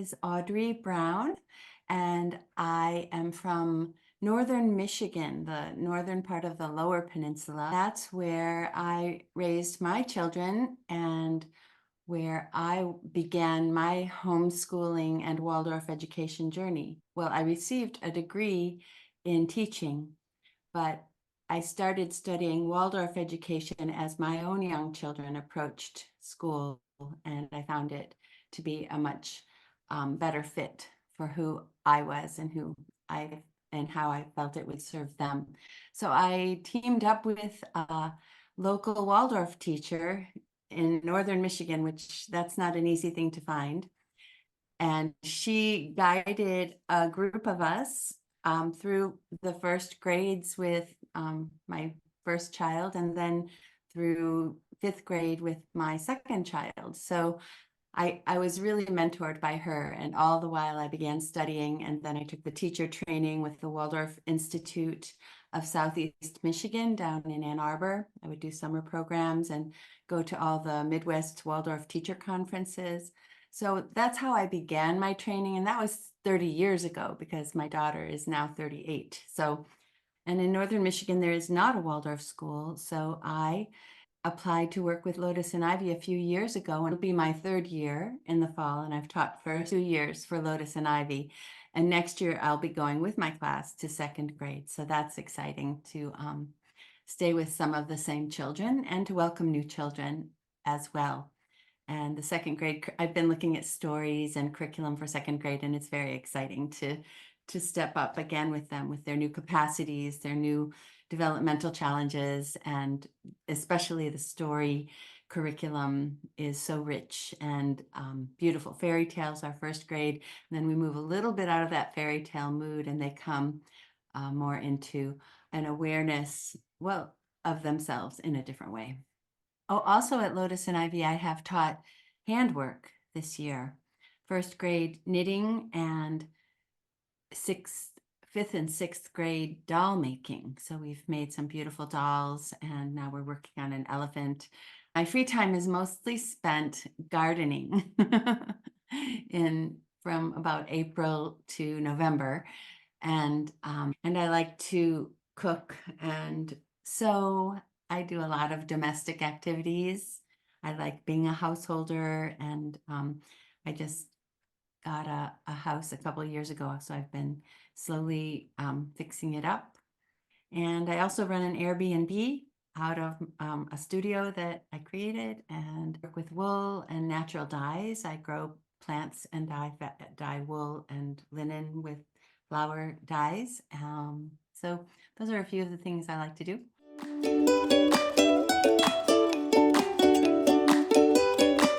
is Audrey Brown, and I am from northern Michigan, the northern part of the Lower Peninsula. That's where I raised my children and where I began my homeschooling and Waldorf education journey. Well, I received a degree in teaching, but I started studying Waldorf education as my own young children approached school, and I found it to be a much better fit for who I was and how I felt it would serve them. So I teamed up with a local Waldorf teacher in northern Michigan, which that's not an easy thing to find. And she guided a group of us through the first grades with my first child, and then through fifth grade with my second child. So I was really mentored by her, and all the while I began studying, and then I took the teacher training with the Waldorf Institute of Southeast Michigan down in Ann Arbor. I would do summer programs and go to all the Midwest Waldorf teacher conferences. So that's how I began my training, and that was 30 years ago because my daughter is now 38. So, and in northern Michigan, there is not a Waldorf school, so I applied to work with Lotus and Ivy a few years ago, and it'll be my third year in the fall, and I've taught for 2 years for Lotus and Ivy. And next year I'll be going with my class to second grade. So that's exciting to stay with some of the same children and to welcome new children as well. And the second grade, I've been looking at stories and curriculum for second grade, and it's very exciting to step up again with them, with their new capacities, their new developmental challenges, and especially the story curriculum is so rich and beautiful. Fairy tales are first grade, and then we move a little bit out of that fairy tale mood, and they come more into an awareness, well, of themselves in a different way. Oh, also at Lotus and Ivy, I have taught handwork this year, first grade knitting and fifth and sixth grade doll making. So we've made some beautiful dolls, and now we're working on an elephant. My free time is mostly spent gardening from about April to November. And I like to cook and sew. I do a lot of domestic activities. I like being a householder, and I just got a house a couple of years ago, so I've been slowly fixing it up. And I also run an Airbnb out of a studio that I created, and work with wool and natural dyes. I grow plants and dye wool and linen with flower dyes. So those are a few of the things I like to do.